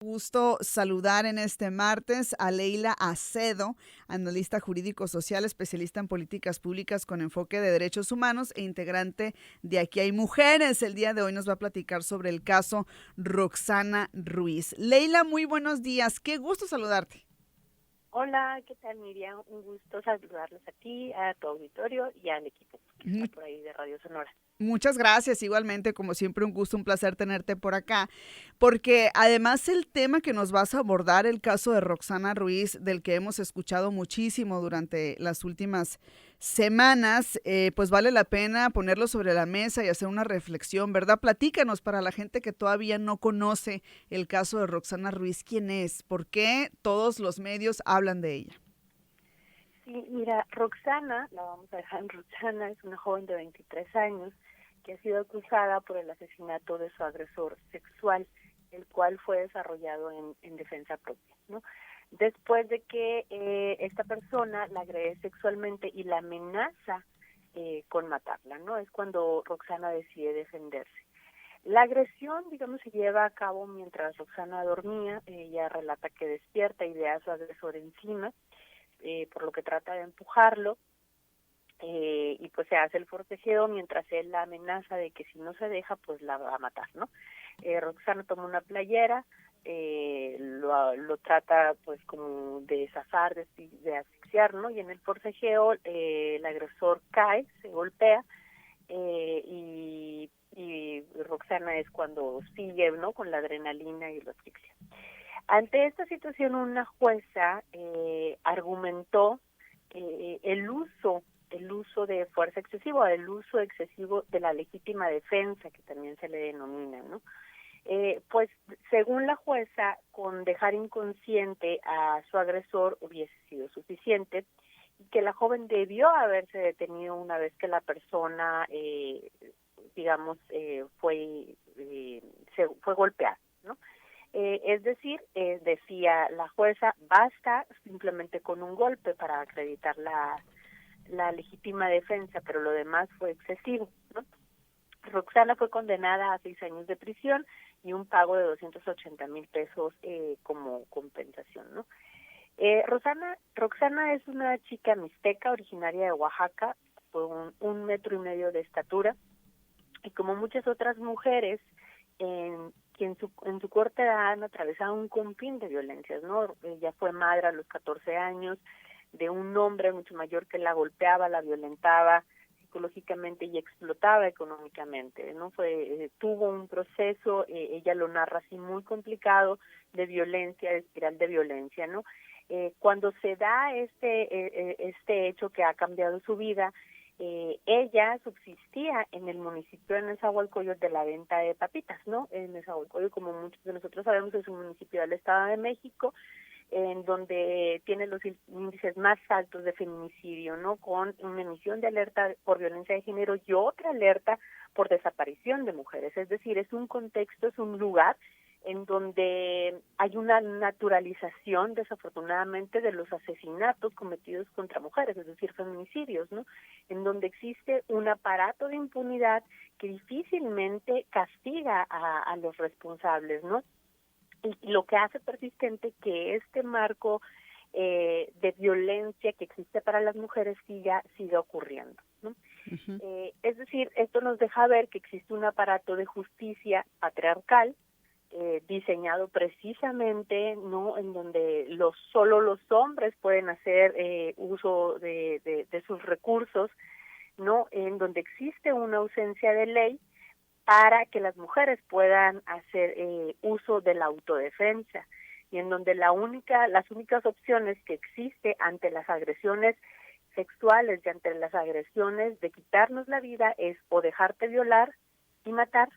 Gusto saludar en este martes a Leila Acedo, analista jurídico-social, especialista en políticas públicas con enfoque de derechos humanos e integrante de Aquí hay Mujeres. El día de hoy nos va a platicar sobre el caso Roxana Ruiz. Leila, muy buenos días. Qué gusto saludarte. Hola, ¿qué tal, Miriam? Un gusto saludarlos a ti, a tu auditorio y al equipo que está Mu- por ahí de Radio Sonora. Muchas gracias, igualmente, como siempre, un gusto, un placer tenerte por acá, porque además el tema que nos vas a abordar, el caso de Roxana Ruiz, del que hemos escuchado muchísimo durante las últimas semanas, pues vale la pena ponerlo sobre la mesa y hacer una reflexión, ¿verdad? Platícanos para la gente que todavía no conoce el caso de Roxana Ruiz, ¿quién es? ¿Por qué todos los medios hablan de ella? Sí, mira, Roxana, la vamos a dejar en Roxana, es una joven de 23 años que ha sido acusada por el asesinato de su agresor sexual, el cual fue desarrollado en defensa propia, ¿no? Después de que esta persona la agrede sexualmente y la amenaza con matarla, ¿no? Es cuando Roxana decide defenderse. La agresión, digamos, se lleva a cabo mientras Roxana dormía. Ella relata que despierta y ve a su agresor encima, por lo que trata de empujarlo, y pues se hace el forcejeo mientras él la amenaza de que si no se deja, pues la va a matar, ¿no? Roxana toma una playera, lo trata pues como de zafar, de asfixiar, ¿no? Y en el forcejeo el agresor cae, se golpea, y Roxana es cuando sigue, ¿no? Con la adrenalina y la asfixia. Ante esta situación, una jueza argumentó el uso de fuerza excesivo, el uso excesivo de la legítima defensa, que también se le denomina, ¿no? Pues según la jueza, con dejar inconsciente a su agresor hubiese sido suficiente, y que la joven debió haberse detenido una vez que la persona, digamos, fue golpeada, ¿no? Es decir, decía la jueza, basta simplemente con un golpe para acreditar la legítima defensa, pero lo demás fue excesivo, ¿no? Roxana fue condenada a 6 años de prisión y un pago de 280,000 pesos como compensación, ¿no? Roxana es una chica mixteca originaria de Oaxaca, con 1,5 metros de estatura, y como muchas otras mujeres que en su corta edad han atravesado un confín de violencias, ¿no? Ella fue madre a los 14 años de un hombre mucho mayor que la golpeaba, la violentaba psicológicamente y explotaba económicamente, ¿no? Tuvo un proceso, ella lo narra así, muy complicado, de violencia, de espiral de violencia, ¿no? Cuando se da este hecho que ha cambiado su vida, ella subsistía en el municipio de Nezahualcóyotl de la venta de papitas, ¿no? En Nezahualcóyotl, como muchos de nosotros sabemos, es un municipio del Estado de México, en donde tiene los índices más altos de feminicidio, ¿no? Con una emisión de alerta por violencia de género y otra alerta por desaparición de mujeres. Es decir, es un contexto, es un lugar en donde hay una naturalización, desafortunadamente, de los asesinatos cometidos contra mujeres, es decir, feminicidios, ¿no? En donde existe un aparato de impunidad que difícilmente castiga a los responsables, ¿no? Y lo que hace persistente que este marco de violencia que existe para las mujeres siga ocurriendo, ¿no? Ujú. Es decir, esto nos deja ver que existe un aparato de justicia patriarcal, diseñado precisamente, no, en donde solo los hombres pueden hacer uso de sus recursos, no, en donde existe una ausencia de ley para que las mujeres puedan hacer uso de la autodefensa, y en donde las únicas opciones que existe ante las agresiones sexuales y ante las agresiones de quitarnos la vida es o dejarte violar y matar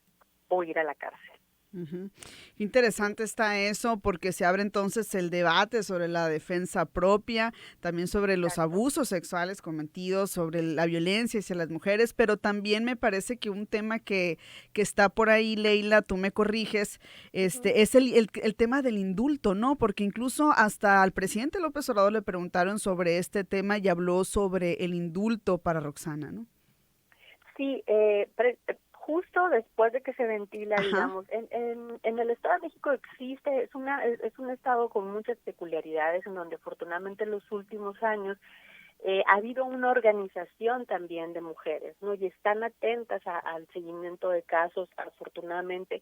o ir a la cárcel. Ujú. Interesante está eso porque se abre entonces el debate sobre la defensa propia, también sobre los Exacto. abusos sexuales cometidos, sobre la violencia hacia las mujeres, pero también me parece que un tema que está por ahí, Leila, tú me corriges, Ujú. es el tema del indulto, ¿no? Porque incluso hasta al presidente López Obrador le preguntaron sobre este tema y habló sobre el indulto para Roxana, ¿no? Sí, justo después de que se ventila, Ajá. digamos, en el Estado de México existe, es un estado con muchas peculiaridades en donde afortunadamente en los últimos años ha habido una organización también de mujeres, ¿no? Y están atentas al seguimiento de casos, afortunadamente.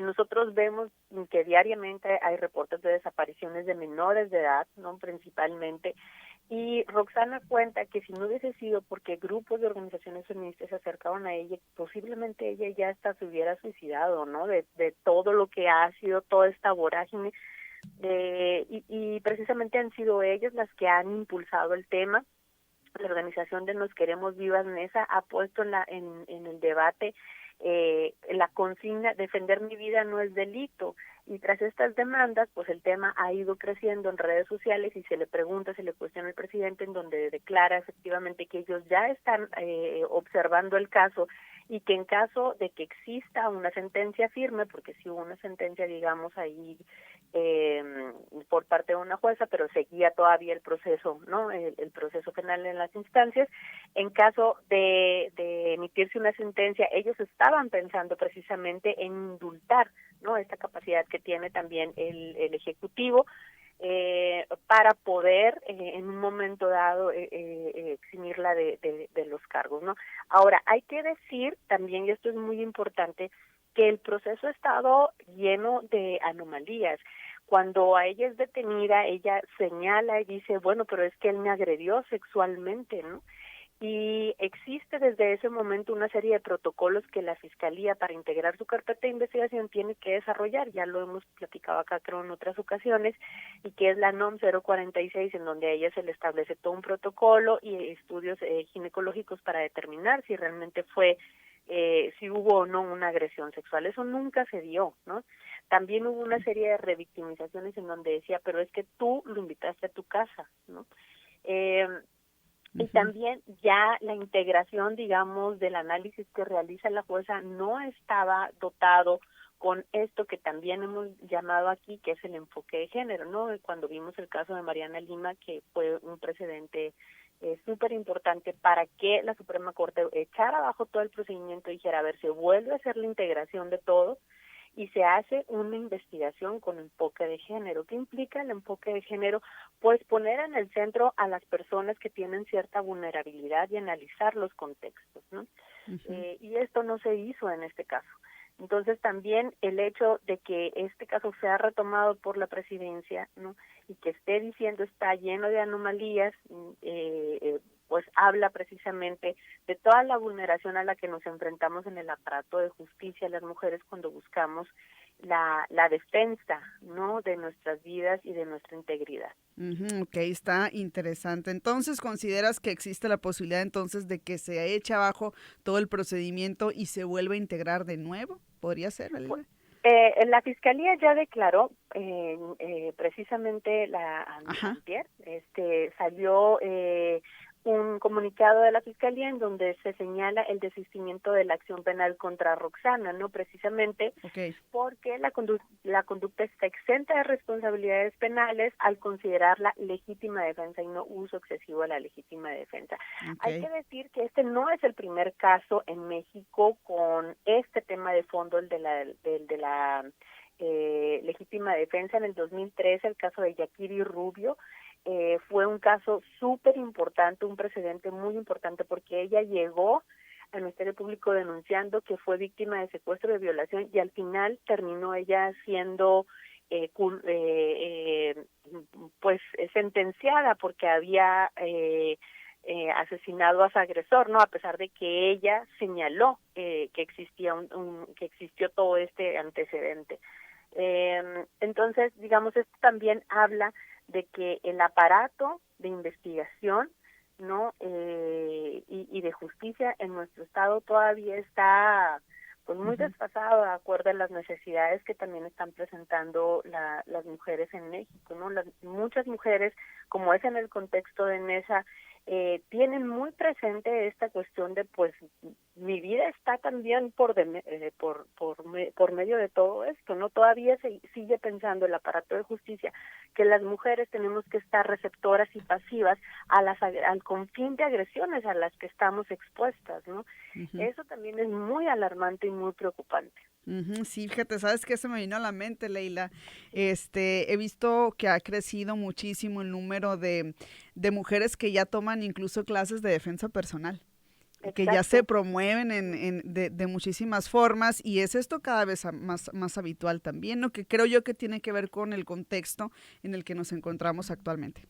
Nosotros vemos que diariamente hay reportes de desapariciones de menores de edad, ¿no? Principalmente. Y Roxana cuenta que si no hubiese sido porque grupos de organizaciones feministas se acercaban a ella, posiblemente ella ya hasta se hubiera suicidado, ¿no? De todo lo que ha sido toda esta vorágine. Y precisamente han sido ellas las que han impulsado el tema. La organización de Nos Queremos Vivas, Nesa, ha puesto en el debate la consigna: defender mi vida no es delito. Y tras estas demandas, pues el tema ha ido creciendo en redes sociales y se le pregunta, se le cuestiona al presidente, en donde declara efectivamente que ellos ya están observando el caso y que en caso de que exista una sentencia firme, porque sí hubo una sentencia, digamos, ahí eh, por parte de una jueza, pero seguía todavía el proceso, ¿no? El proceso penal en las instancias. En caso de emitirse una sentencia, ellos estaban pensando precisamente en indultar, ¿no? Esta capacidad que tiene también el Ejecutivo para poder en un momento dado eximirla de los cargos, ¿no? Ahora, hay que decir también, y esto es muy importante, que el proceso ha estado lleno de anomalías. Cuando a ella es detenida, ella señala y dice, bueno, pero es que él me agredió sexualmente, ¿no? Y existe desde ese momento una serie de protocolos que la Fiscalía, para integrar su carpeta de investigación, tiene que desarrollar. Ya lo hemos platicado acá, creo, en otras ocasiones, y que es la NOM 046, en donde a ella se le establece todo un protocolo y estudios ginecológicos para determinar si realmente fue, si hubo o no una agresión sexual. Eso nunca se dio, ¿no? También hubo una serie de revictimizaciones en donde decía, pero es que tú lo invitaste a tu casa, ¿no? Y Ujú. también ya la integración, digamos, del análisis que realiza la jueza no estaba dotado con esto que también hemos llamado aquí, que es el enfoque de género, ¿no? Cuando vimos el caso de Mariana Lima, que fue un precedente súper importante para que la Suprema Corte echara abajo todo el procedimiento y dijera, a ver, se vuelve a hacer la integración de todo y se hace una investigación con enfoque de género. ¿Qué implica el enfoque de género? Pues poner en el centro a las personas que tienen cierta vulnerabilidad y analizar los contextos, ¿no? Ujú. Y esto no se hizo en este caso. Entonces también el hecho de que este caso sea retomado por la presidencia, ¿no? Y que esté diciendo está lleno de anomalías, pues habla precisamente de toda la vulneración a la que nos enfrentamos en el aparato de justicia las mujeres cuando buscamos la defensa, ¿no? De nuestras vidas y de nuestra integridad. Ujú, ok, está interesante. Entonces, ¿consideras que existe la posibilidad entonces de que se eche abajo todo el procedimiento y se vuelva a integrar de nuevo? ¿Podría ser, Pues, Alina? la Fiscalía ya declaró, precisamente Ajá. antier, salió un comunicado de la Fiscalía en donde se señala el desistimiento de la acción penal contra Roxana, no precisamente Ok, porque la conducta está exenta de responsabilidades penales al considerarla legítima defensa y no uso excesivo de la legítima defensa. Hay ok. que decir que este no es el primer caso en México con este tema de fondo, el de la legítima defensa. En el 2013, el caso de Yakiri Rubio, fue un caso súper importante, un precedente muy importante, porque ella llegó al Ministerio Público denunciando que fue víctima de secuestro, de violación, y al final terminó ella siendo pues sentenciada porque había asesinado a su agresor, no, a pesar de que ella señaló que existía que existió todo este antecedente. Entonces, digamos, esto también habla de que el aparato de investigación, no y de justicia en nuestro estado todavía está pues muy Ujú. desfasado de acuerdo a las necesidades que también están presentando las mujeres en México, no muchas mujeres, como es en el contexto de Nesa, tienen muy presente esta cuestión de pues mi vida está también por medio de todo esto, ¿no? Todavía se sigue pensando el aparato de justicia que las mujeres tenemos que estar receptoras y pasivas al confín de agresiones a las que estamos expuestas, ¿no? Ujú. Eso también es muy alarmante y muy preocupante. Ujú, sí, fíjate, ¿sabes qué se me vino a la mente, Leila? He visto que ha crecido muchísimo el número de mujeres que ya toman incluso clases de defensa personal, que ya se Exacto. promueven de muchísimas formas, y es esto cada vez más habitual también, ¿no? Que creo yo que tiene que ver con el contexto en el que nos encontramos actualmente.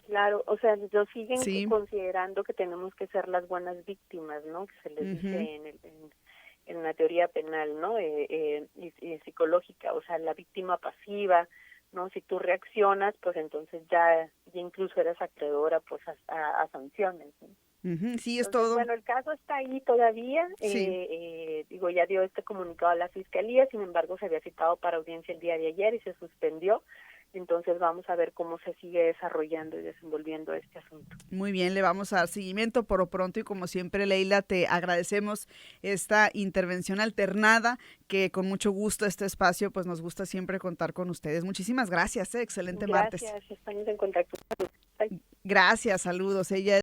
Claro, o sea, ellos siguen Sí. considerando que tenemos que ser las buenas víctimas, ¿no? Que se les dice Ujú. en la teoría penal, ¿no? Y psicológica, o sea, la víctima pasiva, ¿no? Si tú reaccionas, pues entonces ya incluso eres acreedora, pues, a sanciones, ¿no? Ujú, sí, es Entonces, todo. bueno, el caso está ahí todavía, Sí. digo, ya dio este comunicado a la Fiscalía, sin embargo, se había citado para audiencia el día de ayer y se suspendió, entonces vamos a ver cómo se sigue desarrollando y desenvolviendo este asunto. Muy bien, le vamos a dar seguimiento por lo pronto, y como siempre, Leila, te agradecemos esta intervención alternada, que con mucho gusto este espacio, pues nos gusta siempre contar con ustedes. Muchísimas gracias, excelente martes. Gracias, estamos en contacto. Bye. Gracias, saludos. Ella